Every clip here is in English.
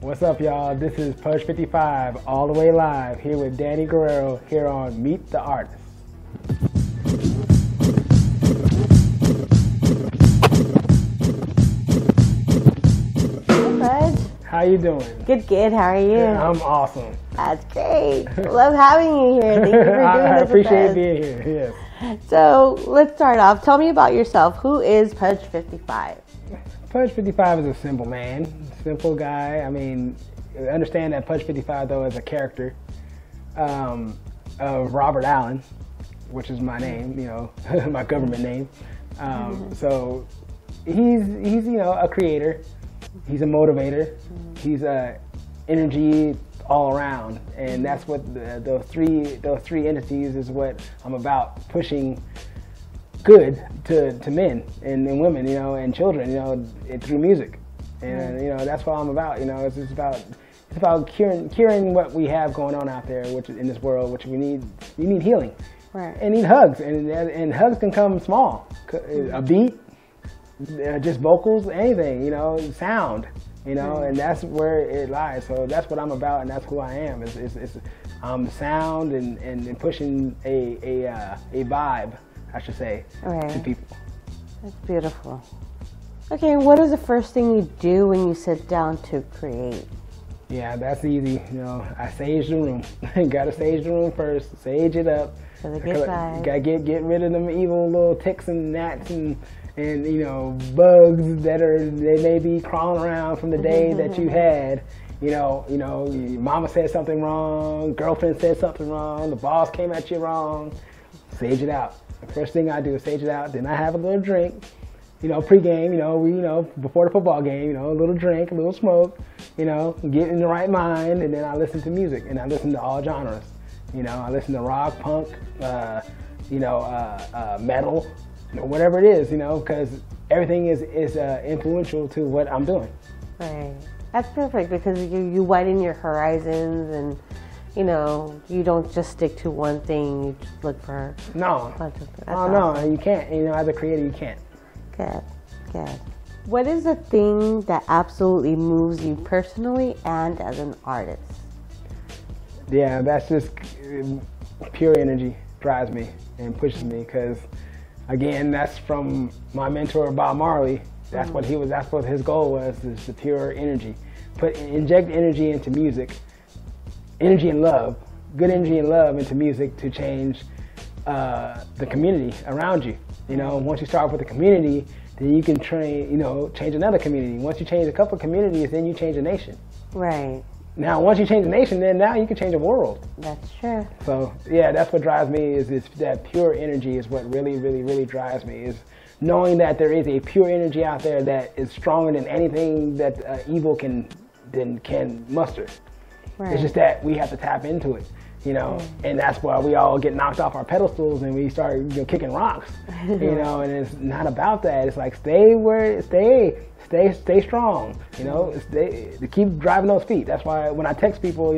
What's up, y'all? This is Pudge 55, all the way live, here with Danny Guerrero, here on Meet the Artist. Hey, Pudge. How you doing? Good. How are you? I'm awesome. That's great. Love having you here. Thank you for doing I this appreciate with us. being here, yes. So let's start off. Tell me about yourself. Who is Pudge 55? Pudge 55 is a simple man, simple guy. I mean, understand that Pudge 55, though, is a character of Robert Allen, which is my name, you know, my government name. So he's a creator. He's a motivator. He's a energy all around, and that's what those three entities is what I'm about, pushing good to men and women, you know, and children, you know, through music. And you know, that's what I'm about. You know, it's about curing what we have going on out there, which in this world, which we need healing, Right. and need hugs, and hugs can come small, a beat, just vocals, anything, you know, sound, you know, and that's where it lies. So that's what I'm about, and that's who I am. It's sound and pushing a vibe, I should say, to people. That's beautiful. Okay, what is the first thing you do when you sit down to create? Yeah, that's easy. You know, I sage the room. Gotta sage the room first. Sage it up. For the good vibe. Gotta get rid of them evil little ticks and gnats and you know, bugs they may be crawling around from the day that you had. You know, your mama said something wrong, girlfriend said something wrong, the boss came at you wrong. Sage it out. The first thing I do is sage it out. Then I have a little drink. You know, pre-game, before the football game, a little drink, a little smoke, get in the right mind, and then I listen to music, and I listen to all genres. I listen to rock, punk, metal, whatever it is, because everything is influential to what I'm doing. Right. That's perfect, because you widen your horizons, and you don't just stick to one thing. You just look for no, you can't. As a creator, you can't. Good. What is the thing that absolutely moves you personally and as an artist? Yeah, that's just pure energy drives me and pushes me, because again, that's from my mentor Bob Marley. That's what that's what his goal was, is the pure energy. Inject energy into music, energy and love, good energy and love into music to change the community around you. Once you start with the community, then you can change another community. Once you change a couple of communities, then you change a nation. Right. Now, once you change a nation, then now you can change a world. That's true. So, yeah, that's what drives me, is that pure energy is what really, really, really drives me, is knowing that there is a pure energy out there that is stronger than anything that evil can muster. Right. It's just that we have to tap into it. And that's why we all get knocked off our pedestals and we start kicking rocks, and it's not about that. It's like, stay strong, keep driving those feet. That's why when I text people,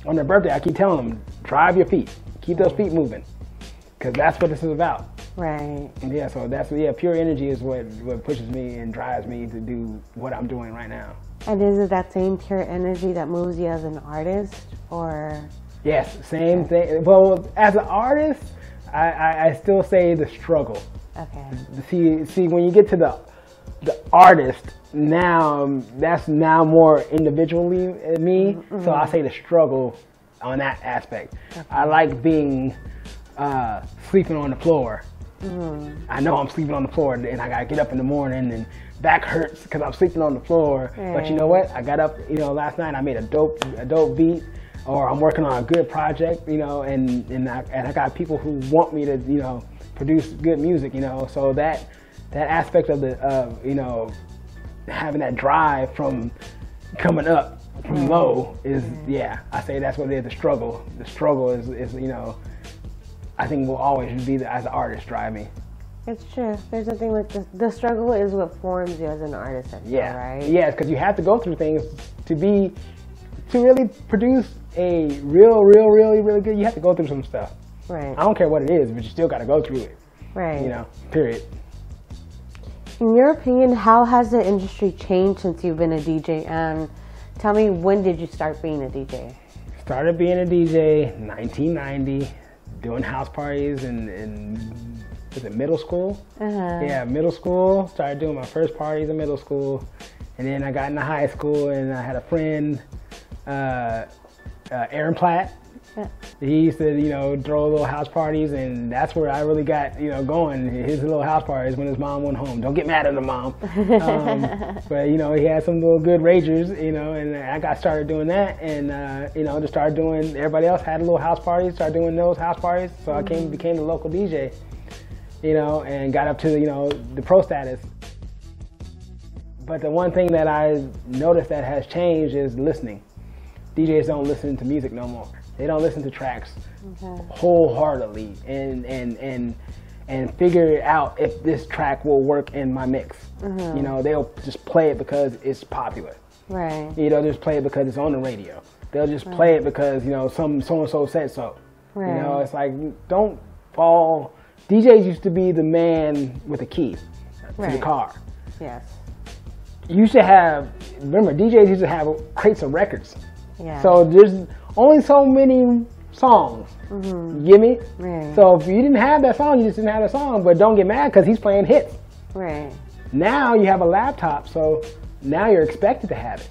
on their birthday, I keep telling them, drive your feet, keep those feet moving, because that's what this is about. Right. And yeah, so pure energy is what pushes me and drives me to do what I'm doing right now. And is it that same pure energy that moves you as an artist, or? Yes, same thing. Well, as an artist, I still say the struggle. Okay. See, when you get to the artist, now that's now more individually me. Mm-hmm. So I say the struggle on that aspect. Okay. I like being sleeping on the floor. Mm-hmm. I know I'm sleeping on the floor, and I gotta get up in the morning, and back hurts because I'm sleeping on the floor. Right. But you know what? I got up, last night. I made a dope beat. Or I'm working on a good project, and I got people who want me to, produce good music, So that aspect of having that drive from coming up from low is, I say that's what it is. The struggle. The struggle is I think will always be as an artist drive me. It's true. There's nothing like the struggle is what forms you as an artist. Right? Yeah, because you have to go through things to really produce a really good, you have to go through some stuff. Right. I don't care what it is, but you still got to go through it. Right. Period. In your opinion, how has the industry changed since you've been a DJ? And Tell me, when did you start being a DJ? Started being a DJ in 1990, doing house parties in was it middle school? Yeah, middle school. Started doing my first parties in middle school. And then I got into high school and I had a friend, Aaron Platt. Yeah. He used to, throw little house parties, and that's where I really got, going. His little house parties when his mom went home. Don't get mad at the mom. But, he had some little good ragers, and I got started doing that, and, just started doing, everybody else had a little house parties, started doing those house parties. So I became the local DJ, and got up to, the pro status. But the one thing that I noticed that has changed is listening. DJs don't listen to music no more. They don't listen to tracks wholeheartedly and figure out if this track will work in my mix. They'll just play it because it's popular. Right. They'll just play it because it's on the radio. They'll just play it because some so-and-so said so. Right. It's like, don't fall. DJs used to be the man with a key to the car. Yes. You should have, remember, DJs used to have crates of records. Yeah. So there's only so many songs. You get me? Right. So if you didn't have that song, you just didn't have that song. But don't get mad because he's playing hits. Right. Now you have a laptop, so now you're expected to have it.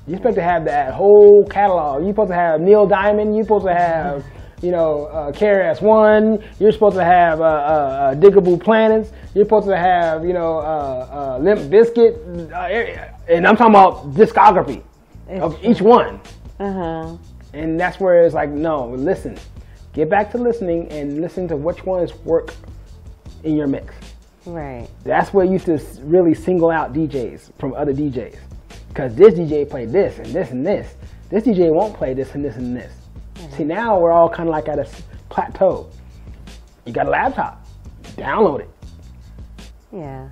You're expected to have that whole catalog. You're supposed to have Neil Diamond. You're supposed to have, KRS-One. You're supposed to have Diggable Planets. You're supposed to have, Limp Bizkit. And I'm talking about discography of each one. And that's where it's like, no, listen. Get back to listening and listen to which ones work in your mix. Right. That's where you used to really single out DJs from other DJs. Because this DJ played this and this and this. This DJ won't play this and this and this. See, now we're all kind of like at a plateau. You got a laptop, download it. Yeah.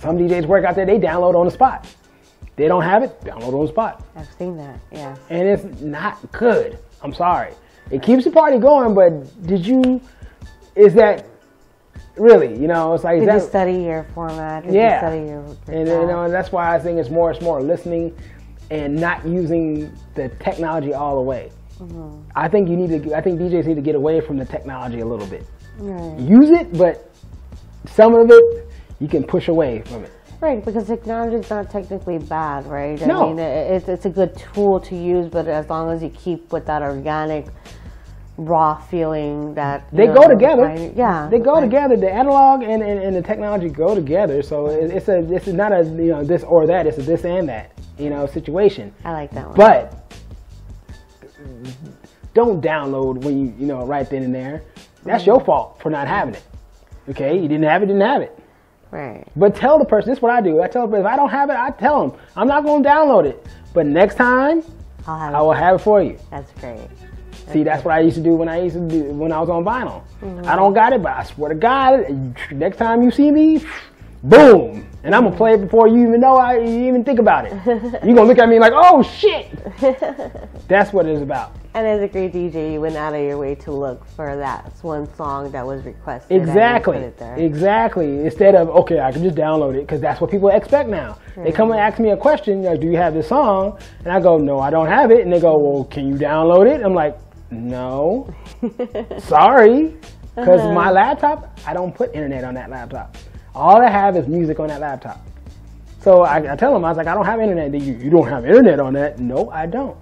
Some DJs work out there, they download on the spot. They don't have it, download on the spot. I've seen that, yeah. And it's not good. I'm sorry. It keeps the party going, but is that really, it's like... Did you study your format? Did you study your and that's why I think it's more listening and not using the technology all the way. I think DJs need to get away from the technology a little bit. Right. Use it, but some of it you can push away from it. Right, because technology is not technically bad, right? No. I mean, it's a good tool to use, but as long as you keep with that organic, raw feeling that... They go together. They go together. The analog and the technology go together. So it's not a, this or that. It's a this and that, situation. I like that one. But don't download when you right then and there. That's your fault for not having it. Okay? You didn't have it. Right. But tell the person, this is what I do. I tell the person, if I don't have it, I tell them, I'm not going to download it. But next time, I will have it for you. That's great. See, that's what I used to do when I was on vinyl. I don't got it, but I swear to God, next time you see me, boom. And I'm going to play it before you even know you even think about it. You're going to look at me like, oh, shit. That's what it's about. And as a great DJ, you went out of your way to look for that one song that was requested. Exactly. And you put it there. Exactly. Instead of, okay, I can just download it, because that's what people expect now. Right. They come and ask me a question, like, do you have this song? And I go, no, I don't have it. And they go, well, can you download it? I'm like, no. Sorry. Because my laptop, I don't put internet on that laptop. All I have is music on that laptop. So I tell them, I was like, I don't have internet. You don't have internet on that? No, I don't.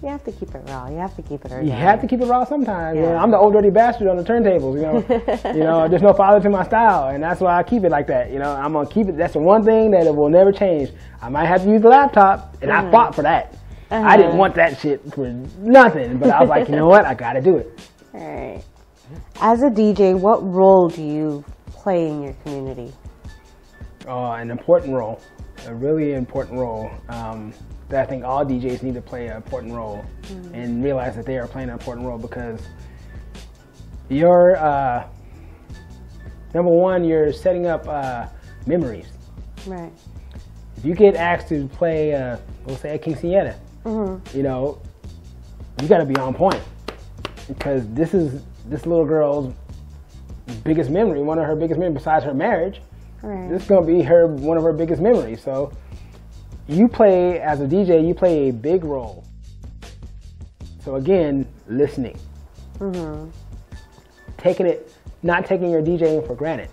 You have to keep it raw. You have to keep it organic. You have to keep it raw sometimes. Yeah. I'm the old dirty bastard on the turntables. There's no father to my style, and that's why I keep it like that. I'm gonna keep it. That's the one thing that it will never change. I might have to use the laptop, and I fought for that. I didn't want that shit for nothing, but I was like, you know what? I gotta do it. All right. As a DJ, what role do you play in your community? An important role, a really important role. That I think all DJs need to play an important role and realize that they are playing an important role, because you're, number one, you're setting up memories. Right. If you get asked to play, let's say a quinceañera, you got to be on point, because this is this little girl's biggest memory, one of her biggest memories besides her marriage. Right. This is going to be one of her biggest memories. So you play, as a DJ, you play a big role. So again, listening. Mm-hmm. Not taking your DJing for granted.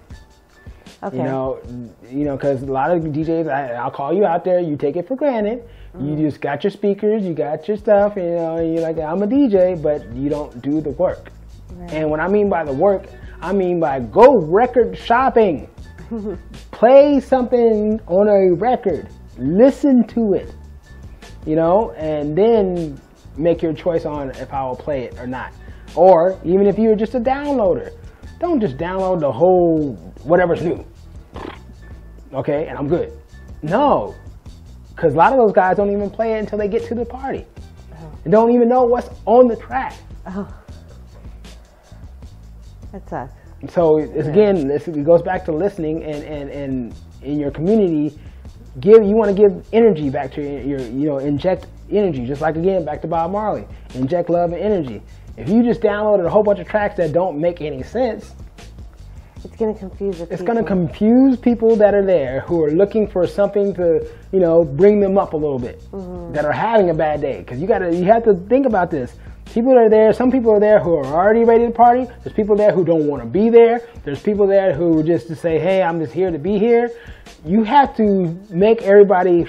Okay. You know, because a lot of DJs, I'll call you out there, you take it for granted. Mm-hmm. You just got your speakers, you got your stuff, and you're like, I'm a DJ, but you don't do the work. Right. And what I mean by the work, I mean by go record shopping. Play something on a record. Listen to it. And then make your choice on if I will play it or not. Or even if you're just a downloader, don't just download the whole whatever's new. Okay, and I'm good. No, because a lot of those guys don't even play it until they get to the party. And don't even know what's on the track. Oh, that sucks. So again, it goes back to listening, and in your community, you want to give energy back to your inject energy, just like again back to Bob Marley, inject love and energy. If you just downloaded a whole bunch of tracks that don't make any sense, it's going to confuse the people. It's going to confuse people that are there who are looking for something to bring them up a little bit, that are having a bad day. Because you have to think about this. People are there. Some people are there who are already ready to party. There's people there who don't want to be there. There's people there who just to say, hey, I'm just here to be here. You have to make everybody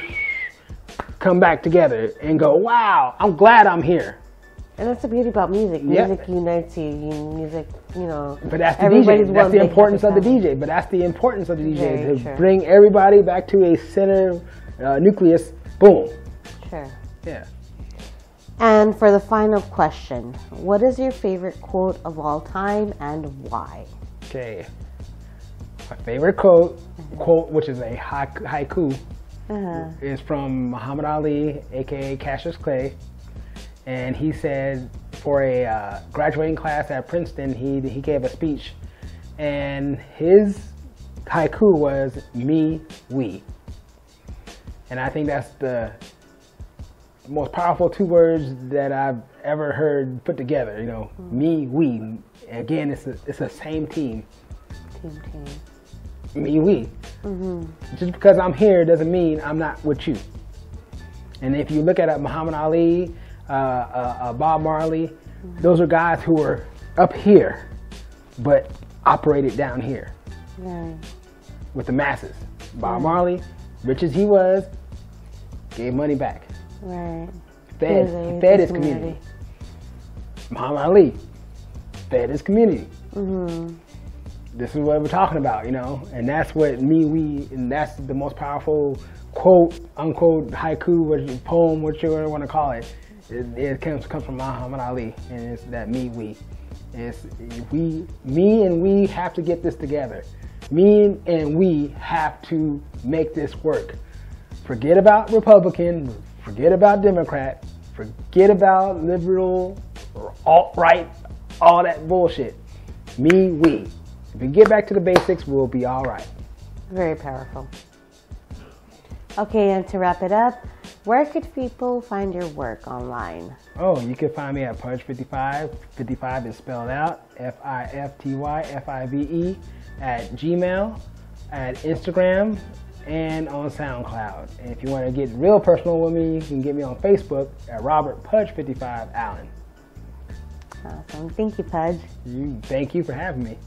come back together and go, wow, I'm glad I'm here. And that's the beauty about music. Music unites you. Music, But that's the DJ. That's the importance of the DJ. But that's the importance of the DJ to bring everybody back to a center nucleus. Boom. Sure. Yeah. And for the final question, what is your favorite quote of all time and why? Okay. My favorite quote, which is a haiku, is from Muhammad Ali, aka Cassius Clay. And he said for a graduating class at Princeton, he gave a speech. And his haiku was me, we. And I think that's the most powerful two words that I've ever heard put together. Me, we. Again, it's the same team. Team. Me, we. Just because I'm here doesn't mean I'm not with you. And if you look at Muhammad Ali, Bob Marley, those are guys who are up here, but operated down here with the masses. Bob Marley, rich as he was, gave money back. Right. Fed his community. Muhammad Ali fed his community. This is what we're talking about, and that's what we, and that's the most powerful quote, unquote, haiku, poem, whatever you want to call it. It comes from Muhammad Ali, and it's that me, we. Me and we have to get this together. Me and we have to make this work. Forget about Republican, forget about Democrat, forget about liberal or alt-right, all that bullshit. Me, we. If we get back to the basics, we'll be all right. Very powerful. Okay, and to wrap it up, where could people find your work online? Oh, you can find me at Pudge 55. 55 is spelled out, FIFTY, at Gmail, at Instagram, and on SoundCloud. And if you want to get real personal with me, you can get me on Facebook at Robert Pudge 55 Allen. Awesome. Thank you, Pudge. Thank you for having me.